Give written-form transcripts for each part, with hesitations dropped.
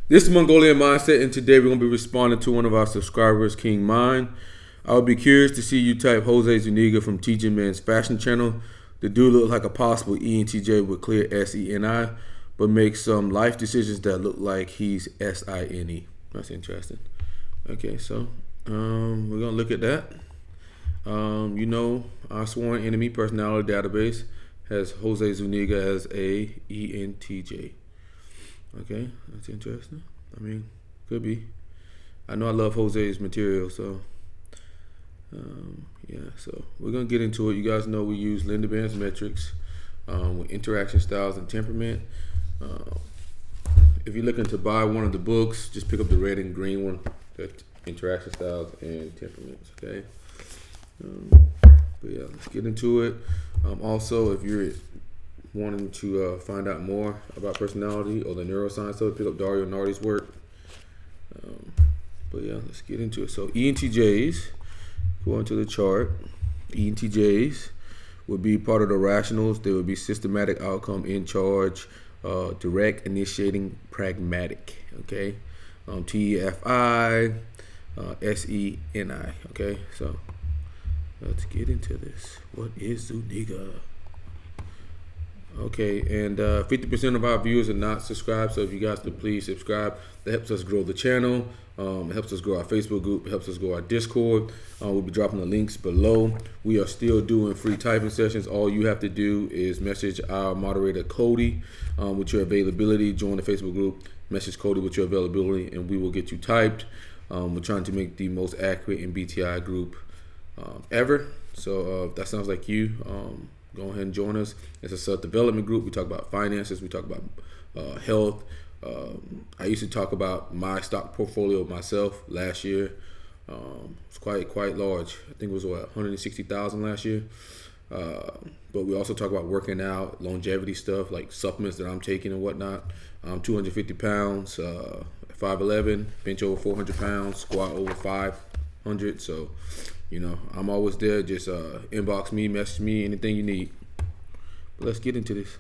This is Mongolian Mindset, and today we're going to be responding to one of our subscribers, King Mine. I would be curious to see you type Jose Zuniga from TeachingMensFashion channel. The dude looks like a possible ENTJ with clear SENI, but makes some life decisions that look like he's SINE. That's interesting. Okay, so we're going to look at that. Our sworn enemy personality database has Jose Zuniga as a ENTJ. Okay, that's interesting. I mean, could be. I know I love Jose's material, so so we're gonna get into it. You guys know we use Linda Barrens metrics with interaction styles and temperament. If you're looking to buy one of the books, just pick up the red and green one, that's interaction styles and temperaments. Okay. But yeah, let's get into it. Also, if you're wanting to find out more about personality or the neuroscience, so pick up Dario Nardi's work. But yeah, let's get into it. So ENTJs, going to the chart, ENTJs would be part of the rationals. They would be systematic, outcome, in charge, direct, initiating, pragmatic. Okay, TEFI, SENI. Okay, so let's get into this. What is Zuniga? Okay, and 50% of our viewers are not subscribed, so if you guys could please subscribe. That helps us grow the channel. It helps us grow our Facebook group. It helps us grow our Discord. We'll be dropping the links below. We are still doing free typing sessions. All you have to do is message our moderator, Cody, with your availability. Join the Facebook group. Message Cody with your availability, and we will get you typed. We're trying to make the most accurate MBTI group ever. So if that sounds like you, go ahead and join us. It's a self-development group. We talk about finances. We talk about health. I used to talk about my stock portfolio myself last year. It's quite large. I think it was 160,000 last year. But we also talk about working out, longevity stuff like supplements that I'm taking and whatnot. I'm 250 pounds, 5'11", bench over 400 pounds, squat over 500. So, I'm always there. Just inbox me, message me, anything you need. But let's get into this.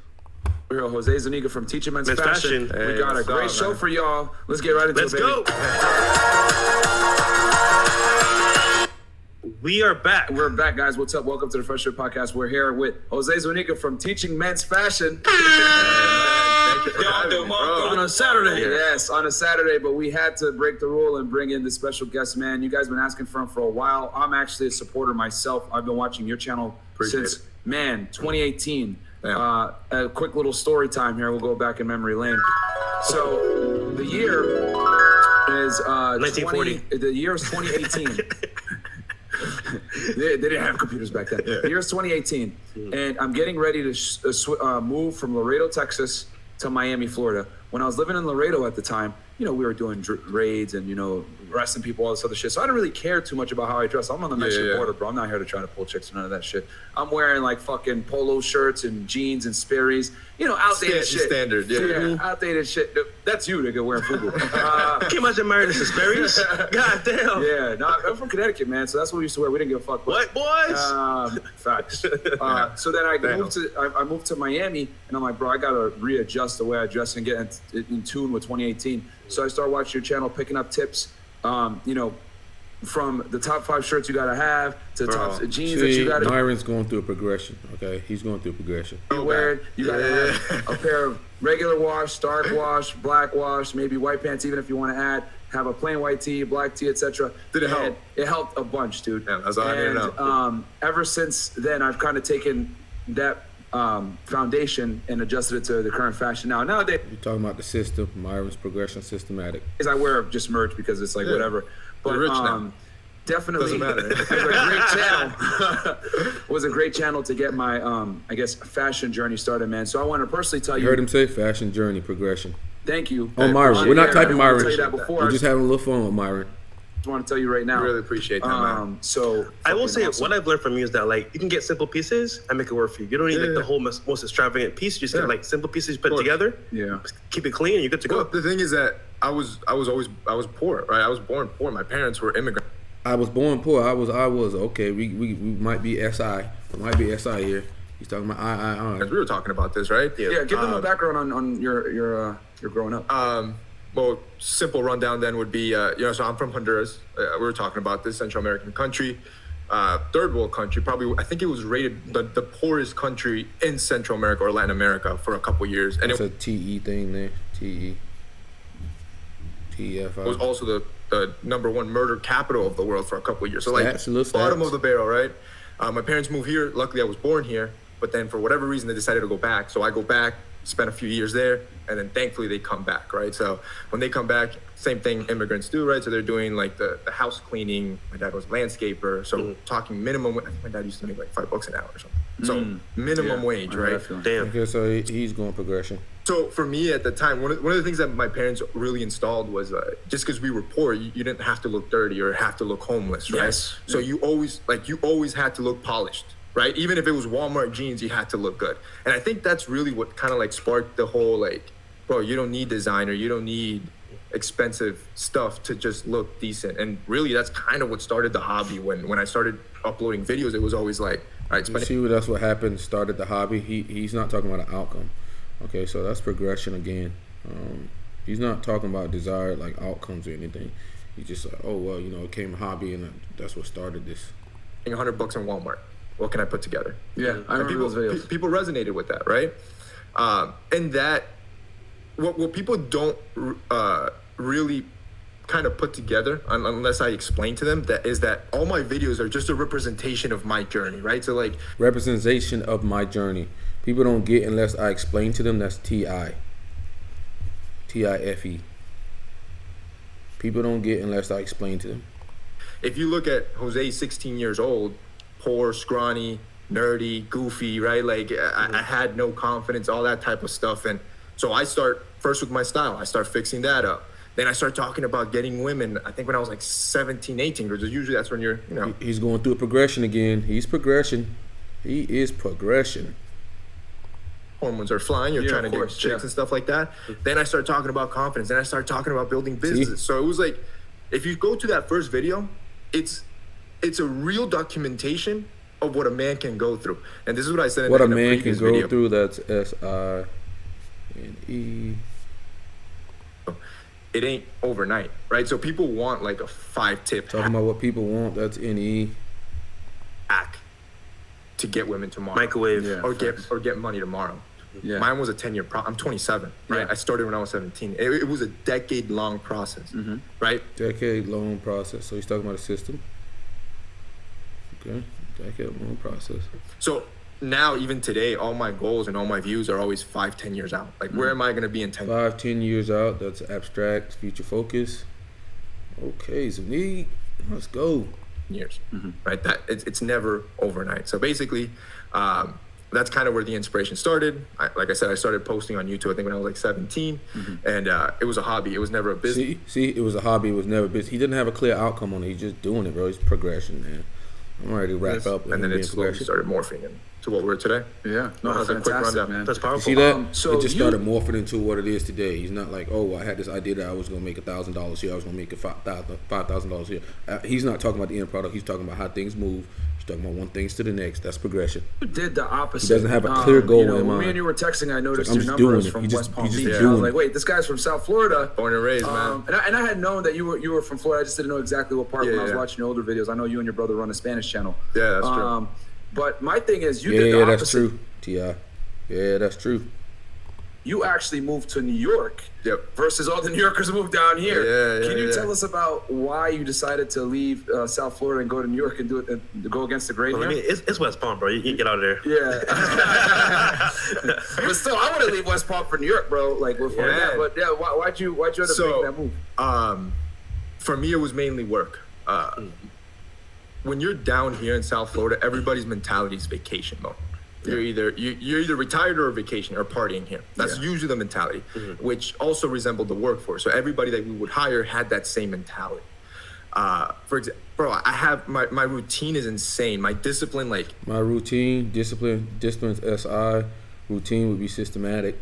We're here, Jose Zuniga from TeachingMensFashion. Hey, we got a great show for y'all. Let's get right into it, baby. Let's go. We are back. We're back, guys. What's up? Welcome to the Fresh Shirt Podcast. We're here with Jose Zuniga from TeachingMensFashion. On a Saturday. Yes, on a Saturday, but we had to break the rule and bring in this special guest, man. You guys have been asking for him for a while. I'm actually a supporter myself. I've been watching your channel since 2018. Yeah. A quick little story time here. We'll go back in memory lane. So the year is 1940. The year is 2018. They didn't have computers back then. Yeah. The year is 2018, and I'm getting ready to move from Laredo, Texas, to Miami, Florida. When I was living in Laredo at the time, we were doing raids and, arresting people, all this other shit. So I didn't really care too much about how I dress. I'm on the Mexican border, bro. I'm not here to try to pull chicks or none of that shit. I'm wearing like fucking polo shirts and jeans and Sperry's, outdated shit. Standard, yeah. Outdated shit. That's you, nigga, wearing FUBU. Can't imagine married to Sperry's. God damn. Yeah, no, I'm from Connecticut, man. So that's what we used to wear. We didn't give a fuck. What, boys? Facts. So then I moved to Miami, and I'm like, bro, I gotta readjust the way I dress and get in tune with 2018. So I started watching your channel, picking up tips, from the top 5 shirts you gotta have to the top jeans that you gotta. Myron's going through a progression. Okay, he's going through a progression. You gotta have a pair of regular wash, dark wash, black wash, maybe white pants, even if you want to have a plain white tee, black tee, etc. Did it help? It helped a bunch, dude. Yeah, that's all I need to know. Ever since then, I've kind of taken that foundation and adjusted it to the current fashion. Nowadays, you're talking about the system, Myron's progression, systematic. I wear just merch because it's like whatever. But rich now. Definitely, doesn't matter. It was a great channel. It was a great channel to get my, fashion journey started, man. So I want to personally tell you. You heard him say fashion journey progression. Thank you. Oh, Myron. We're not typing Myron. We're just having a little fun with Myron. I want to tell you right now. I really appreciate that, man. So I will say what I've learned from you is that you can get simple pieces and make it work for you. You don't need the whole most extravagant piece. You just get simple pieces put together. Yeah. Keep it clean and you're good to go. Well, the thing is that I was poor, right? I was born poor. My parents were immigrants. I was born poor. I was okay. We might be SI. It might be SI here. He's talking about I. We were talking about this, right? Yeah. Give them a background on your growing up. well, simple rundown then would be, so I'm from Honduras. We were talking about this Central American country, third world country. Probably, I think it was rated the poorest country in Central America or Latin America for a couple years. And it's a TE thing there. TE. TEFI. It was also the #1 murder capital of the world for a couple of years. So Stats, bottom of the barrel, right? My parents moved here. Luckily, I was born here. But then for whatever reason, they decided to go back. So I go back, spend a few years there, and then thankfully they come back, right? So when they come back, same thing immigrants do, right? So they're doing like the house cleaning. My dad was a landscaper. So talking minimum, I think my dad used to make like $5 an hour or something. So minimum wage, right? Damn. Okay, so he's going progression. So for me at the time, one of the things that my parents really installed was just because we were poor, you didn't have to look dirty or have to look homeless, right? Yes. So you always had to look polished, right? Even if it was Walmart jeans, you had to look good. And I think that's really what kind of like sparked the whole like, bro, you don't need designer, you don't need expensive stuff to just look decent. And really that's kind of what started the hobby. When I started uploading videos, it was always like, all right, You see, that's what happened, started the hobby. He's not talking about an outcome. Okay, so that's progression again. He's not talking about desired like outcomes or anything. He's just like, oh well, it became a hobby and that's what started this. $100 in Walmart. What can I put together? Yeah, I remember those videos. People resonated with that, right? And that, what people don't really kind of put together, unless I explain to them, that all my videos are just a representation of my journey, right? So like representation of my journey. People don't get unless I explain to them. That's TIFE. People don't get unless I explain to them. If you look at Jose, 16 years old, poor, scrawny, nerdy, goofy, right? Like I had no confidence, all that type of stuff. And so I start first with my style. I start fixing that up. Then I start talking about getting women. I think when I was like 17, 18, because usually that's when you're, He's going through a progression again. He's progression. He is progression. Hormones are flying. You're trying to get chicks and stuff like that. Then I start talking about confidence. Then I start talking about building businesses. So it was like, if you go to that first video, it's a real documentation of what a man can go through. And this is what I said in what the a man can go video. through. That's SINE. It ain't overnight, right? So people want like a 5-tip Talking about what people want. That's NE. hack to get women tomorrow. Microwave. Yeah. Or get money tomorrow. Yeah. Mine was a 10-year I'm 27, right? Yeah. I started when I was 17. It was a decade-long process, right? Decade-long process. So he's talking about a system. Okay. Decade-long process. So now, even today, all my goals and all my views are always 5-10 years out. Like, where am I going to be in 10 years? 5-10 years out. That's abstract, future focus. Okay, Zuniga. Let's go. Years, right? That it's never overnight. So basically, that's kind of where the inspiration started. Like I said, I started posting on YouTube, I think when I was like 17, and it was a hobby. It was never a business. See, it was a hobby. It was never business. He didn't have a clear outcome on it. He's just doing it, bro. It's progression, man. I'm ready to wrap up. And then it slowly started morphing into what we're today. Yeah, no, That's a quick fantastic, rundown. man. That's powerful. You see that? So it just started morphing into what it is today. He's not like, oh, I had this idea that I was going to make $1,000 here. I was going to make $5,000 here. He's not talking about the end product. He's talking about how things move. He's talking about one things to the next. That's progression. You did the opposite. He doesn't have a clear goal in when mind. me and you were texting, I noticed I'm your just number doing is it. from He just- West Palm he just Beach. doing I was it. like, wait, this guy's from South Florida. Born and raised, man. And I had known that you were from Florida. I just didn't know exactly what part when I was watching your older videos. I know you and your brother run a Spanish channel. Yeah, that's true. But my thing is, you did the Yeah, opposite. that's true. T.I. Yeah, that's true. You actually moved to New York Yep. versus all the New Yorkers moved down here. Yeah, Can you yeah. tell us about why you decided to leave South Florida and go to New York and do it and go against the grain I here? mean, it's West Palm, bro. You can get out of there. Yeah. But still, I want to leave West Palm for New York, bro. Like, before Yeah. that. But yeah, why'd you end up making that move? For me, it was mainly work. When you're down here in South Florida, everybody's mentality is vacation mode. You're either retired or vacation or partying here. That's usually the mentality, which also resembled the workforce. So everybody that we would hire had that same mentality. For example, bro, I have my routine is insane. My discipline, like My discipline's SI. Routine would be systematic.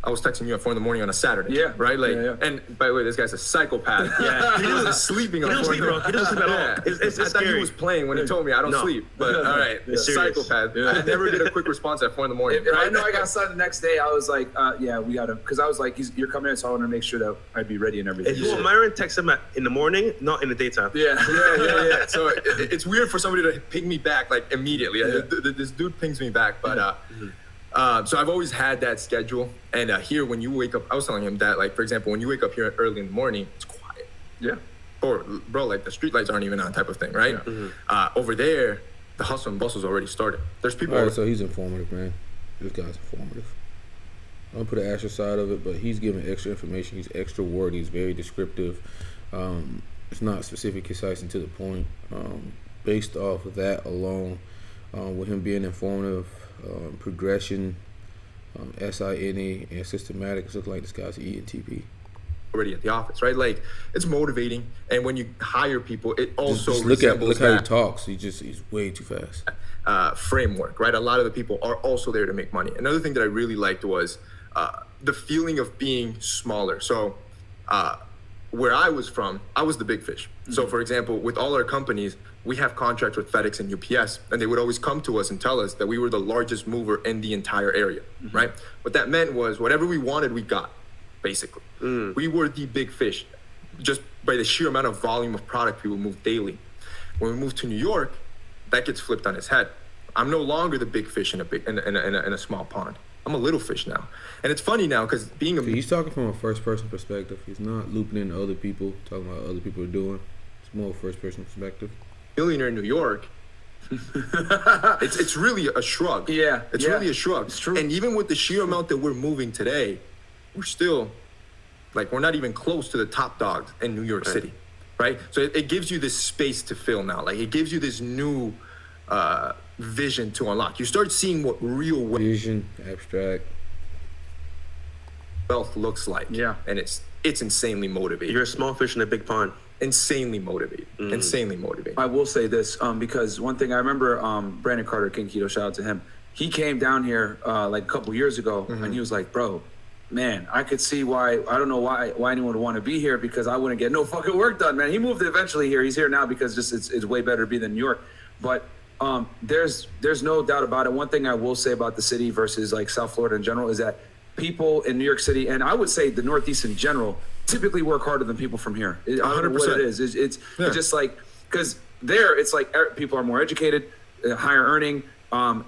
I was texting you at 4 a.m. on a Saturday. Yeah. Right? Like, Yeah. and by the way, this guy's a psychopath. Yeah. He wasn't sleeping on 4 He doesn't sleep at all. Yeah. It's I thought scary. he was playing when he told me I don't No. sleep. But all right, It's serious. psychopath. I never get a quick response at 4 a.m. If I know I got something the next day, I was like, yeah, we got to, because I was like, you're coming in, so I want to make sure that I'd be ready and everything. If you want Myron, text him in the morning, not in the daytime. Yeah. Yeah. So it's weird for somebody to ping me back like immediately. This dude pings me back, but so I've always had that schedule. And here, when you wake up, I was telling him that, like, for example, when you wake up here early in the morning, it's quiet. Yeah. Or, bro, like the street lights aren't even on, type of thing, right? Yeah. Over there, the hustle and bustle's already started. There's people. All right, so he's informative, man. This guy's informative. I'll put an extra side of it, but he's giving extra information. He's extra wordy. He's very descriptive. It's not specific, concise, and to the point. Based off of that alone, with him being informative, progression, SINE, and systematic, it's looking like this guy's ENTP. Already at the office, right? Like, it's motivating. And when you hire people, it also Just look how he that talks. He's way too fast. framework, right? A lot of the people are also there to make money. Another thing that I really liked was the feeling of being smaller. So where I was from, I was the big fish. Mm-hmm. So for example, with all our companies, we have contracts with FedEx and UPS, and they would always come to us and tell us that we were the largest mover in the entire area, mm-hmm. right? What that meant was whatever we wanted, we got, basically. Mm. We were the big fish, just by the sheer amount of volume of product we would move daily. When we moved to New York, that gets flipped on its head. I'm no longer the big fish in a small pond. I'm a little fish now. And it's funny now because being a... He's talking from a first-person perspective. He's not looping in other people, talking about what other people are doing. It's more first-person perspective. Millionaire in New York, it's really a shrug. Yeah. It's really a shrug. It's true. And even with the sheer amount that we're moving today, we're still, like, we're not even close to the top dogs in New York City, right? So it gives you this space to fill now. Like, it gives you this new vision to unlock. You start seeing what real vision, abstract wealth looks like. Yeah. And it's insanely motivating. You're a small fish in a big pond. Insanely motivated. Insanely motivated. I will say this, because one thing I remember, Brandon Carter, King Keto, shout out to him. He came down here like a couple years ago, mm-hmm. and he was like, bro, man, I could see why, I don't know why anyone would want to be here, because I wouldn't get no fucking work done, man. He moved eventually here. He's here now because just it's way better to be than New York. But there's no doubt about it. One thing I will say about the city versus like South Florida in general is that people in New York City, and I would say the Northeast in general, typically work harder than people from here. 100%. I don't know what it is. It's just like, because there it's like people are more educated, higher earning.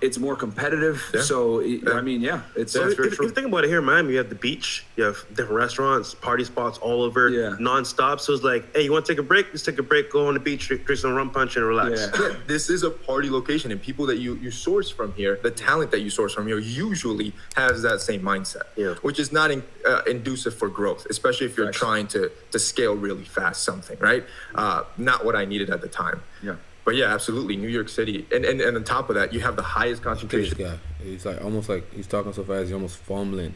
It's more competitive. Yeah. So, I mean, it's so very if true. you think about it here in Miami, you have the beach, you have different restaurants, party spots all over, nonstop. So it's like, hey, you want to take a break? Just take a break, go on the beach, drink some rum punch and relax. Yeah. This is a party location, and people that you source from here, the talent that you source from here usually has that same mindset, which is not inducive for growth, especially if you're trying to scale really fast something, right? Not what I needed at the time. Yeah. But yeah, absolutely, New York City, and on top of that, you have the highest concentration. This guy, he's like almost like he's talking so fast, he's almost fumbling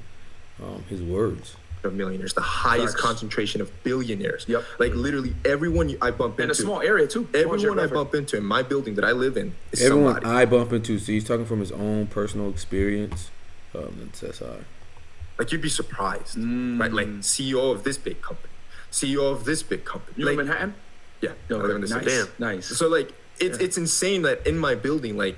his words. Of millionaires, the highest concentration of billionaires. Yep. Like literally everyone I bump into. In a small area too. Everyone I bump into in my building that I live in is everyone somebody. I bump into. So he's talking from his own personal experience. That's like you'd be surprised, right? Like CEO of this big company, CEO of this big company. You live in Manhattan? Yeah, I live in the city. Damn. Nice. So like it's insane that in my building, like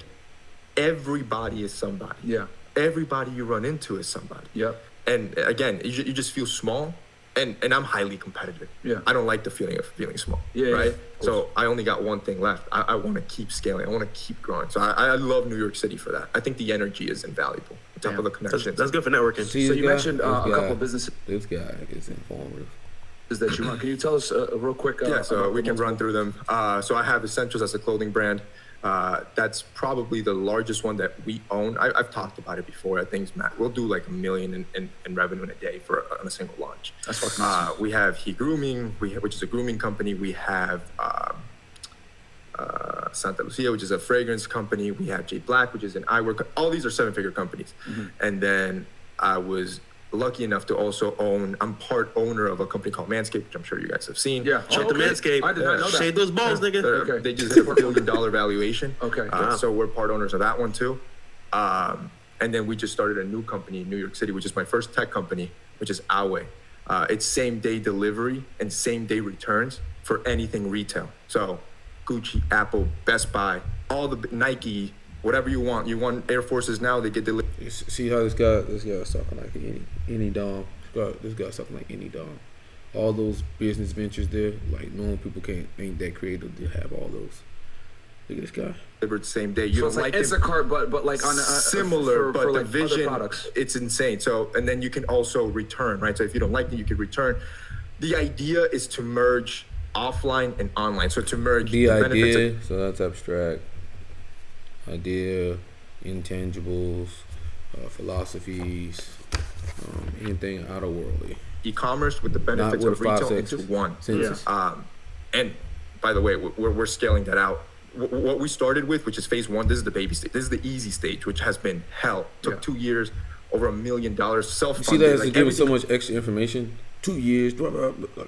everybody is somebody. Yeah. Everybody you run into is somebody. Yep. And again, you just feel small, and I'm highly competitive. Yeah. I don't like the feeling of feeling small. Yeah. Right. Yeah, so I only got one thing left. I want to keep scaling. I want to keep growing. So I love New York City for that. I think the energy is invaluable. On top of the connections. That's good for networking. So you mentioned a couple of businesses. This guy is informative. Is that you run? Can you tell us real quick? So we can run through them. So I have Essentials as a clothing brand. That's probably the largest one that we own. I've talked about it before. I think we'll do like $1 million in revenue in a day on a single launch. That's fucking awesome. We have He Grooming, which is a grooming company. We have Santa Lucia, which is a fragrance company. We have J Black, which is an eyewear. All these are 7-figure companies. Mm-hmm. And then I was lucky enough to also I'm part owner of a company called Manscaped, which I'm sure you guys have seen. Yeah. Check the Manscaped. I did not know that. Shave those balls, nigga. They just hit $1 billion valuation. Okay. So we're part owners of that one too. And then we just started a new company in New York City, which is my first tech company, which is Awe. It's same day delivery and same day returns for anything retail. So Gucci, Apple, Best Buy, all the Nike, whatever you want. You want Air Forces now, they get delivered. See how this guy's talking like any dom. This guy's talking like any dom. All those business ventures there, like normal people ain't that creative to have all those. Look at this guy. Delivered same day. You So don't it's like them. Like Instacart, but like on a Similar, but for the like vision, other products. it's insane. So, and then you can also return, right? So if you don't like it, you can return. The idea is to merge offline and online. So to merge The benefits idea, so that's abstract. Idea, intangibles, philosophies, anything out of worldly. e-commerce with the benefits Not of with 5 retail into senses. one. Senses. And by the way, we're scaling that out. What we started with, which is phase 1, this is the baby stage. This is the easy stage, which has been hell. Took 2 years, over $1 million, self-funded. You see that as like giving so everything much extra information? 2 years, blah, blah, blah.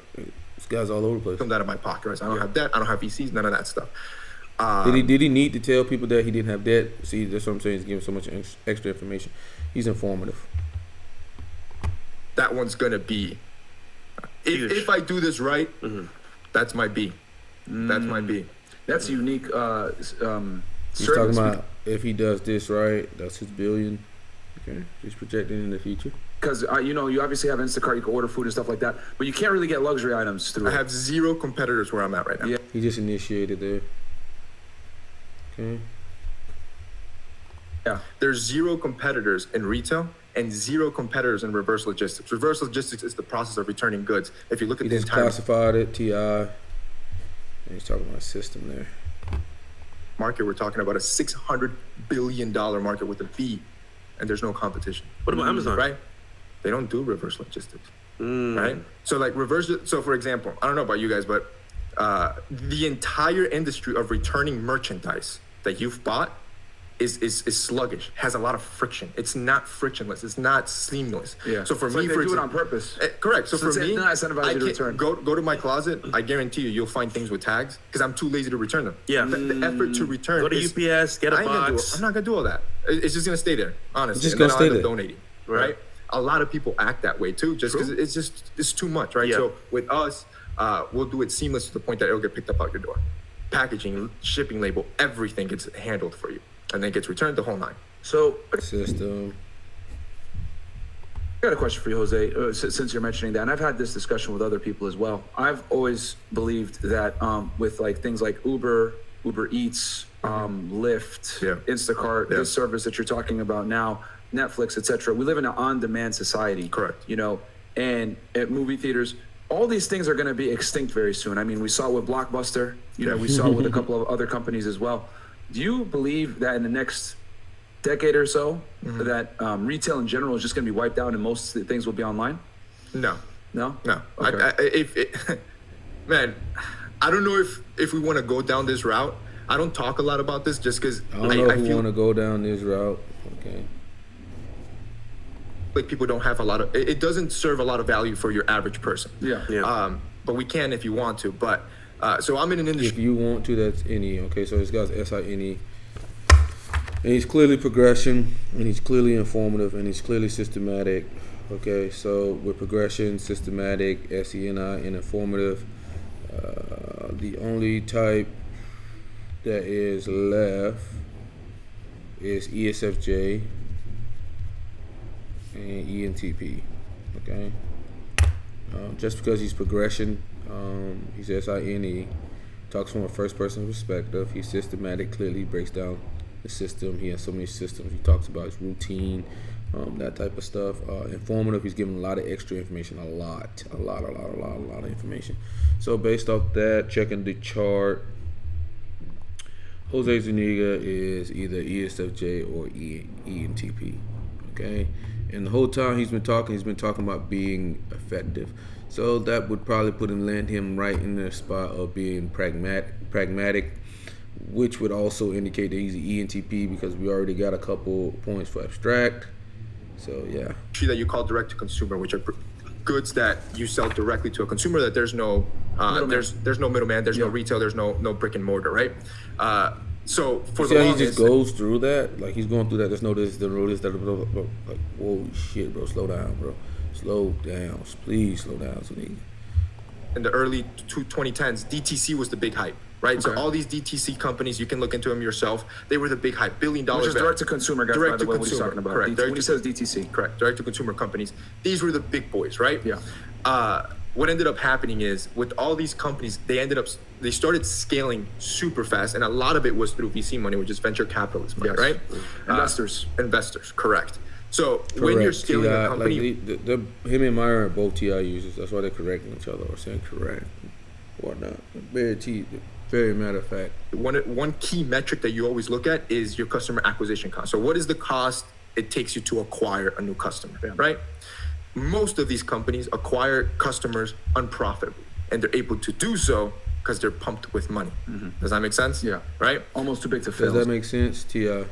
This guy's all over the place. comes out of my pocket, right? So I don't have debt, I don't have VCs, none of that stuff. Did he need to tell people that he didn't have debt? See, that's what I'm saying. He's giving so much extra information. He's informative. That one's gonna be, if I do this right, that's my B. That's my B. That's a unique He's talking service. about if he does this right, that's his billion. Okay, he's projecting in the future. Because you obviously have Instacart, you can order food and stuff like that, but you can't really get luxury items through I it. have 0 competitors where I'm at right now. Yeah. He just initiated there. Okay. Yeah. There's 0 competitors in retail and 0 competitors in reverse logistics. Reverse logistics is the process of returning goods. If you look at He the just entire classified it, TI. And he's talking about a system there. market, we're talking about a $600 billion market with a B, and there's no competition. What about Amazon? Right? They don't do reverse logistics. Right? So like so for example, I don't know about you guys, but the entire industry of returning merchandise that you've bought is sluggish, has a lot of friction. It's not frictionless. It's not seamless. Yeah. So for It's me, like they for do it on example- purpose. correct. So for Since me, they're not incentivized I you to can't return. go to my closet. I guarantee you, you'll find things with tags because I'm too lazy to return them. Yeah. The effort to return. Go to is- UPS, get a I ain't gonna do box. it. I'm not gonna do all that. It's just gonna stay there, honestly. It's just and then gonna I'll stay end up there. donating, Right. right? A lot of people act that way too, just because it's too much, right? Yeah. So with us, we'll do it seamless to the point that it'll get picked up out your door. Packaging, shipping label, everything gets handled for you, and then gets returned the whole 9. So System. I got a question for you, Jose, since you're mentioning that, and I've had this discussion with other people as well. I've always believed that with like things like Uber Eats, Lyft, Yeah. Instacart, Yeah. this service that you're talking about now, Netflix, etc. We live in an on-demand society. Correct. And at movie theaters, all these things are going to be extinct very soon. I mean, we saw with Blockbuster, we saw with a couple of other companies as well. Do you believe that in the next decade or so that retail in general is just going to be wiped out and most things will be online? No. No? No. Okay. Man, I don't know if we want to go down this route. I don't talk a lot about this just because I don't know if we feel want to go down this route. Okay. like people don't have a lot of. It doesn't serve a lot of value for your average person. Yeah. Yeah. But we can if you want to. But so I'm in an If industry. you want to, that's NE. Okay, so this guy's SINE. And he's clearly progression, and he's clearly informative, and he's clearly systematic. Okay, so with progression, systematic, SENI, and informative, the only type that is left is ESFJ and ENTP. Okay, just because he's progression, he's SINE, talks from a first-person perspective. He's systematic, clearly breaks down the system. He has so many systems. He talks about his routine, that type of stuff. Informative, he's giving a lot of extra information, a lot of information. So based off that, checking the chart, Jose Zuniga is either ESFJ or ENTP. Okay, and the whole time he's been talking about being effective. So that would probably land him right in the spot of being pragmatic, which would also indicate that he's an ENTP because we already got a couple points for abstract. So yeah. That you call direct to consumer, which are goods that you sell directly to a consumer. That there's no there's no middleman, there's no retail, there's no brick and mortar, right? So for See the how he longest, just goes through that? Like he's going through that. There's no this, there's no this, that, blah, blah, blah. Like, whoa, shit, bro. Slow down, bro. Slow down. Please slow down, Zuniga. in the early 2010s, DTC was the big hype, right? So all these DTC companies, you can look into them yourself. They were the big hype, $1 billion. Which is direct to consumer, guys. Direct by the to way, what he's consumer, talking about. correct. When he says DTC, correct. Direct to consumer companies. These were the big boys, right? Yeah. What ended up happening is with all these companies, they started scaling super fast, and a lot of it was through VC money, which is venture capitalists money, right? Investors, correct. So when you're scaling a company, like him and Myra are both TI users. That's why they're correcting each other or saying correct or not. Very matter of fact. One key metric that you always look at is your customer acquisition cost. So what is the cost it takes you to acquire a new customer, right? Most of these companies acquire customers unprofitably, and they're able to do so because they're pumped with money. Does that make sense? Yeah. Right? Almost too big to fail. Does that make sense, TI?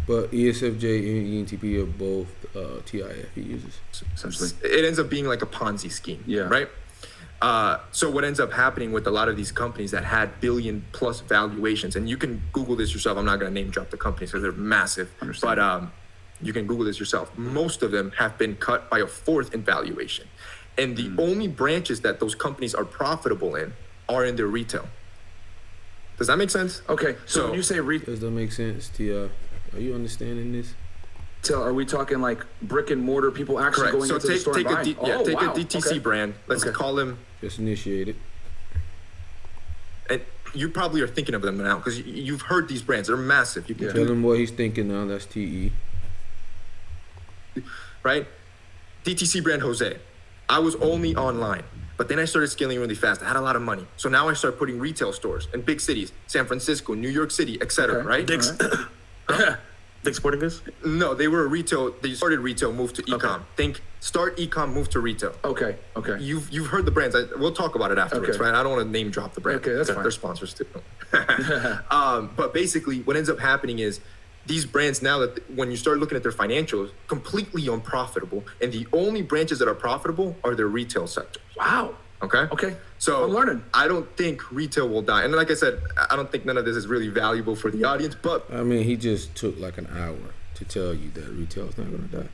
But ISFJ and ENTP are both TIFE users. Essentially. It ends up being like a Ponzi scheme, right? So what ends up happening with a lot of these companies that had billion plus valuations, and you can Google this yourself. I'm not going to name drop the companies because they're massive, but you can Google this yourself. Most of them have been cut by a fourth in valuation. And the only branches that those companies are profitable in are in their retail. Does that make sense? Okay, so when you say retail, does that make sense, T.I.? Are you understanding this? Are we talking like brick and mortar people actually going into the store and buying? Take a DTC brand. Let's call them. Just initiated. And you probably are thinking of them now because you've heard these brands. They're massive. You can tell him what he's thinking now. That's TE. Right? DTC brand Jose. I was only online, but then I started scaling really fast. I had a lot of money. So now I started putting retail stores in big cities, San Francisco, New York City, etc. Right? Dick's Sporting Goods? No, they were a retail. They started retail, moved to ecom. Think start ecom, move to retail. Okay. You've heard the brands. We'll talk about it afterwards, right? I don't want to name drop the brand. Okay, that's fine. They're sponsors too. But basically, what ends up happening is these brands now that when you start looking at their financials, completely unprofitable, and the only branches that are profitable are their retail sector. Wow. Okay. So I'm learning. I don't think retail will die. And like I said, I don't think none of this is really valuable for the audience, but I mean, he just took like an hour to tell you that retail is not going to die.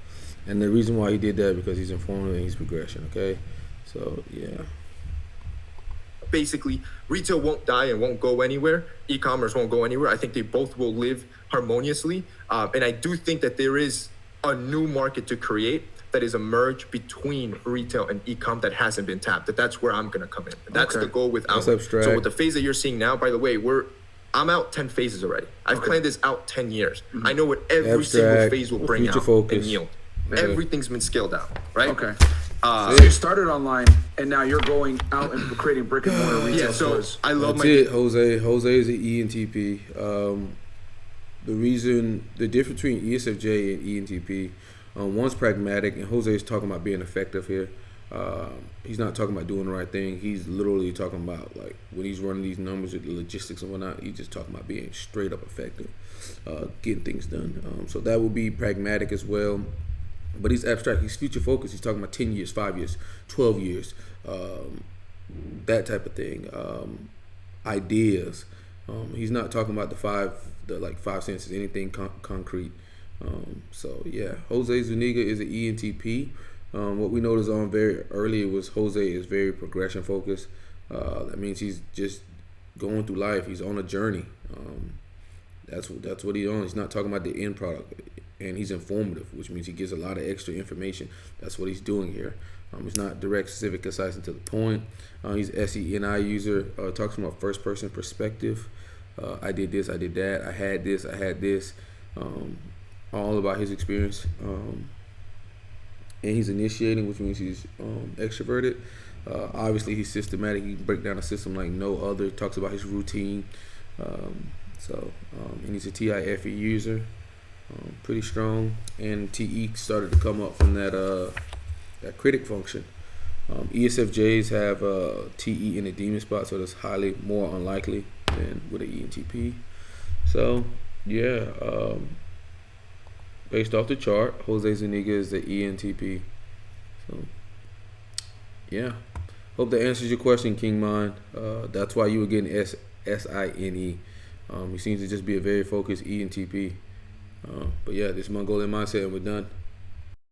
And the reason why he did that because he's informative and he's progression, okay? So, yeah. Basically, retail won't die and won't go anywhere. E-commerce won't go anywhere. I think they both will live harmoniously. And I do think that there is a new market to create that is a merge between retail and e-com that hasn't been tapped. That's where I'm going to come in. That's the goal with Outward. So with the phase that you're seeing now, by the way, I'm out 10 phases already. I've planned this out 10 years. I know what every single phase will bring out and yield. Everything's been scaled out, right? Okay. So you started online, and now you're going out and creating brick and mortar retail stores. I love Jose is an ENTP. The difference between ESFJ and ENTP, one's pragmatic, and Jose is talking about being effective here. He's not talking about doing the right thing. He's literally talking about like when he's running these numbers with the logistics and whatnot. He's just talking about being straight up effective, getting things done. So that would be pragmatic as well. But he's abstract. He's future focused. He's talking about 10 years, 5 years, 12 years, that type of thing. Ideas. He's not talking about the five senses, anything concrete. So yeah, Jose Zuniga is an ENTP. What we noticed on very early was Jose is very progression focused. That means he's just going through life. He's on a journey. That's what he's on. He's not talking about the end product. And he's informative, which means he gives a lot of extra information. That's what he's doing here. He's not direct, specific, concise, and to the point. He's SENI user. Talks from a first-person perspective. I did this, I did that. I had this. All about his experience. And he's initiating, which means he's extroverted. Obviously, he's systematic. He can break down a system like no other. He talks about his routine. And he's a TIFE user. Pretty strong, and TE started to come up from that critic function. ESFJs have TE in the demon spot, so that's highly more unlikely than with an ENTP. So yeah, based off the chart, Jose Zuniga is the ENTP. So yeah, hope that answers your question, King Mind. That's why you were getting SINE. He seems to just be a very focused ENTP. But yeah, this Mongolian mindset, and we're done.